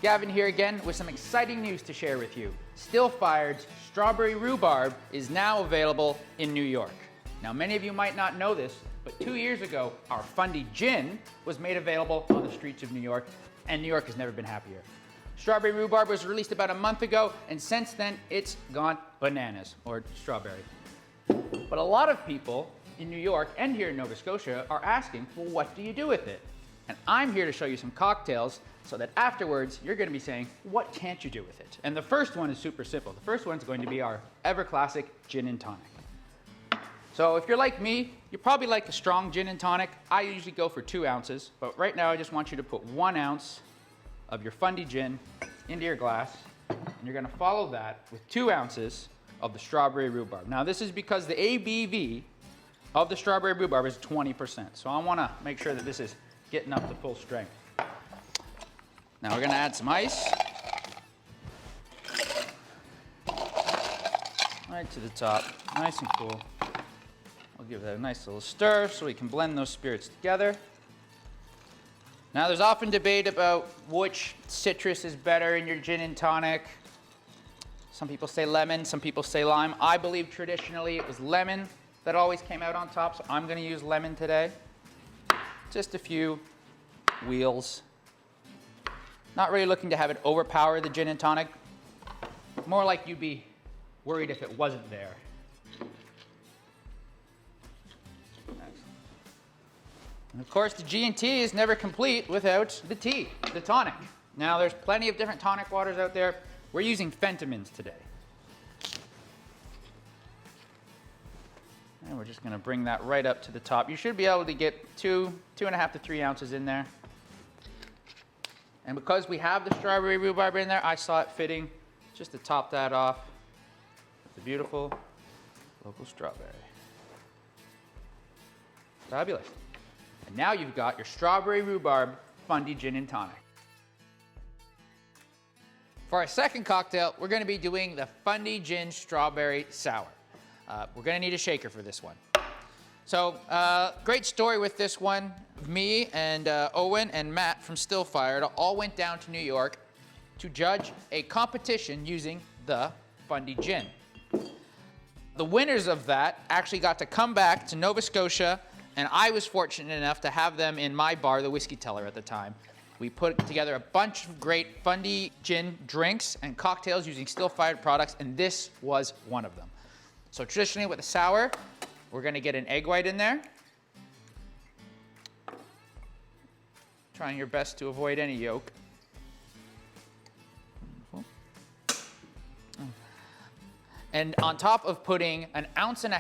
Gavin here again with some exciting news to share with you. Still Fired's Strawberry Rhubarb is now available in New York. Now, many of you might not know this, but 2 years ago, our Fundy Gin was made available on the streets of New York, and New York has never been happier. Strawberry Rhubarb was released about a month ago, and since then, it's gone bananas, or strawberry. But a lot of people in New York and here in Nova Scotia are asking, well, what do you do with it? And I'm here to show you some cocktails so that afterwards you're going to be saying, what can't you do with it? And the first one is super simple. The first one's going to be our ever classic gin and tonic. So if you're like me, you probably like a strong gin and tonic. I usually go for 2 ounces, but right now I just want you to put 1 ounce of your Fundy gin into your glass, and you're going to follow that with 2 ounces of the strawberry rhubarb. Now this is because the ABV of the strawberry rhubarb is 20%. So I want to make sure that this is getting up to full strength. Now we're going to add some ice. Right to the top, nice and cool. We'll give that a nice little stir so we can blend those spirits together. Now there's often debate about which citrus is better in your gin and tonic. Some people say lemon, some people say lime. I believe traditionally it was lemon that always came out on top, so I'm going to use lemon today. Just a few wheels. Not really looking to have it overpower the gin and tonic. More like you'd be worried if it wasn't there. And of course, the G&T is never complete without the tea, the tonic. Now, there's plenty of different tonic waters out there. We're using Fentimans today. And we're just going to bring that right up to the top. You should be able to get 2.5 to 3 ounces in there. And because we have the strawberry rhubarb in there, I saw it fitting just to top that off with the beautiful local strawberry. Fabulous. And now you've got your strawberry rhubarb Fundy gin and tonic. For our second cocktail, we're going to be doing the Fundy Gin Strawberry Sour. We're going to need a shaker for this one. So, great story with this one. Me and Owen and Matt from Still Fired all went down to New York to judge a competition using the Fundy Gin. The winners of that actually got to come back to Nova Scotia, and I was fortunate enough to have them in my bar, the Whiskey Teller at the time. We put together a bunch of great Fundy Gin drinks and cocktails using Still Fired products, and this was one of them. So traditionally with a sour, we're going to get an egg white in there. Trying your best to avoid any yolk. And on top of putting 1.5 ounces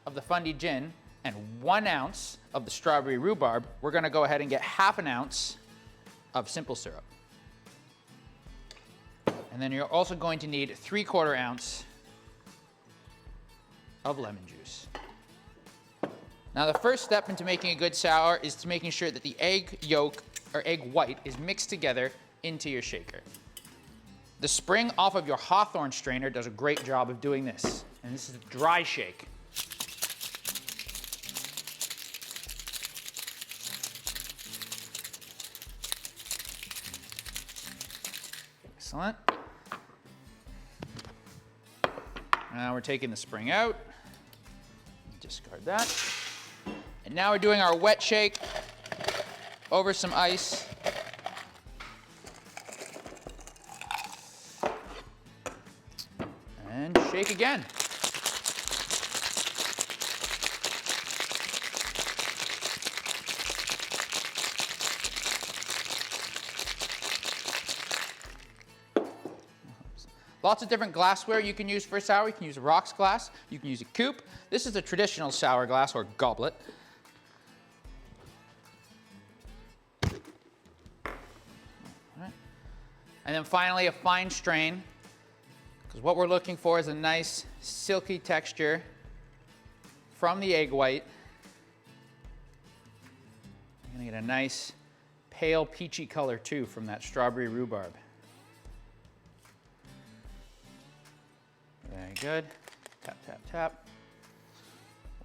of the Fundy Gin and 1 ounce of the strawberry rhubarb, we're going to go ahead and get 1/2 ounce of simple syrup. And then you're also going to need 3/4 ounce of lemon juice. Now the first step into making a good sour is to making sure that the egg yolk or egg white is mixed together into your shaker. The spring off of your Hawthorne strainer does a great job of doing this. And this is a dry shake. Excellent. Now we're taking the spring out. Discard that. And now we're doing our wet shake over some ice. And shake again. Lots of different glassware you can use for a sour. You can use a rocks glass. You can use a coupe. This is a traditional sour glass or goblet. All right. And then finally a fine strain, because what we're looking for is a nice silky texture from the egg white. You're going to get a nice pale peachy color too from that strawberry rhubarb. Very good. Tap, tap, tap.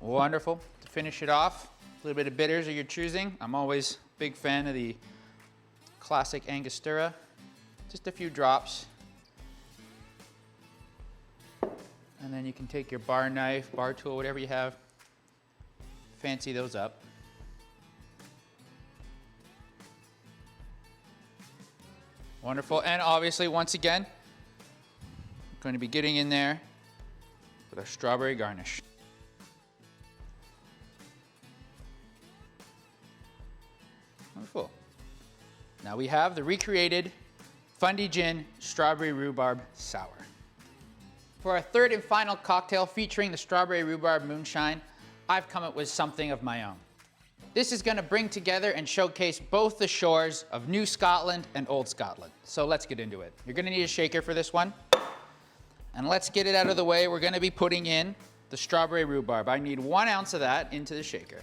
Wonderful. To finish it off, a little bit of bitters of your choosing. I'm always a big fan of the classic Angostura. just a few drops. And then you can take your bar knife, bar tool, whatever you have, fancy those up. Wonderful, and obviously, once again, I'm going to be getting in there with our strawberry garnish. Wonderful. Now we have the recreated Fundy Gin Strawberry Rhubarb Sour. For our third and final cocktail featuring the Strawberry Rhubarb Moonshine, I've come up with something of my own. This is going to bring together and showcase both the shores of New Scotland and Old Scotland. So let's get into it. You're going to need a shaker for this one. And let's get it out of the way. We're going to be putting in the strawberry rhubarb. I need 1 ounce of that into the shaker.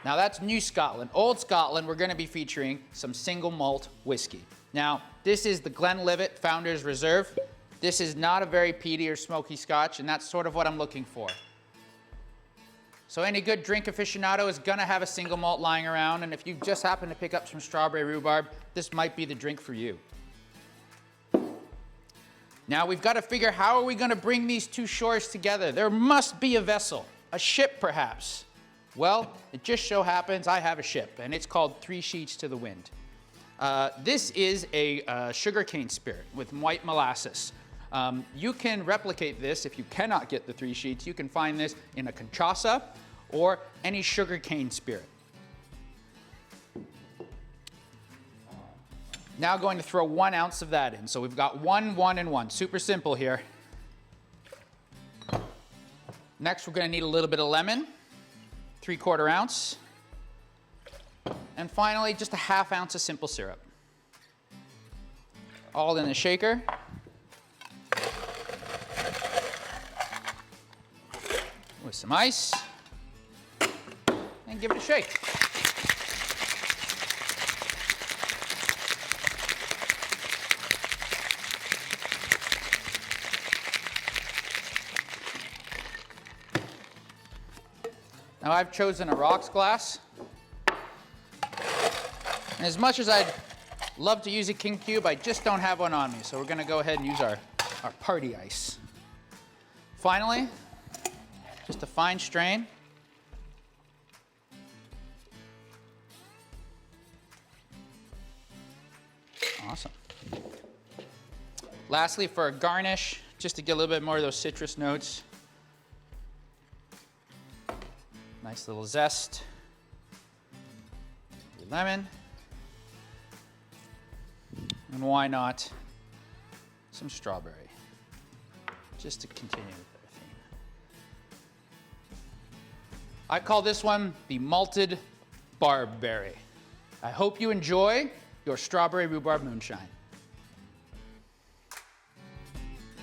Now that's New Scotland. Old Scotland, we're going to be featuring some single malt whiskey. Now, this is the Glenlivet Founders Reserve. This is not a very peaty or smoky scotch, and that's sort of what I'm looking for. So any good drink aficionado is going to have a single malt lying around, and if you just happen to pick up some strawberry rhubarb, this might be the drink for you. Now we've got to figure, how are we going to bring these two shores together? There must be a vessel, a ship perhaps. Well, it just so happens I have a ship, and it's called Three Sheets to the Wind. This is a sugarcane spirit with white molasses. You can replicate this if you cannot get the 3 sheets. You can find this in a cachaça or any sugarcane spirit. Now going to throw 1 ounce of that in. So we've got 1, 1, and 1. Super simple here. Next, we're going to need a little bit of lemon, 3/4 ounce. And finally, just a 1/2 ounce of simple syrup. All in the shaker. With some ice. And give it a shake. Now I've chosen a rocks glass. And as much as I'd love to use a king cube, I just don't have one on me. So we're going to go ahead and use our party ice. Finally, just a fine strain. Awesome. Lastly, for a garnish, just to get a little bit more of those citrus notes. Nice little zest. Lemon. And why not some strawberry, just to continue with their theme. I call this one the malted barberry. I hope you enjoy your strawberry rhubarb moonshine.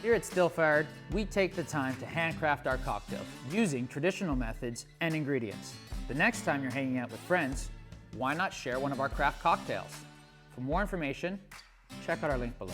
Here at Still Fired, we take the time to handcraft our cocktails using traditional methods and ingredients. The next time you're hanging out with friends, why not share one of our craft cocktails? For more information, check out our link below.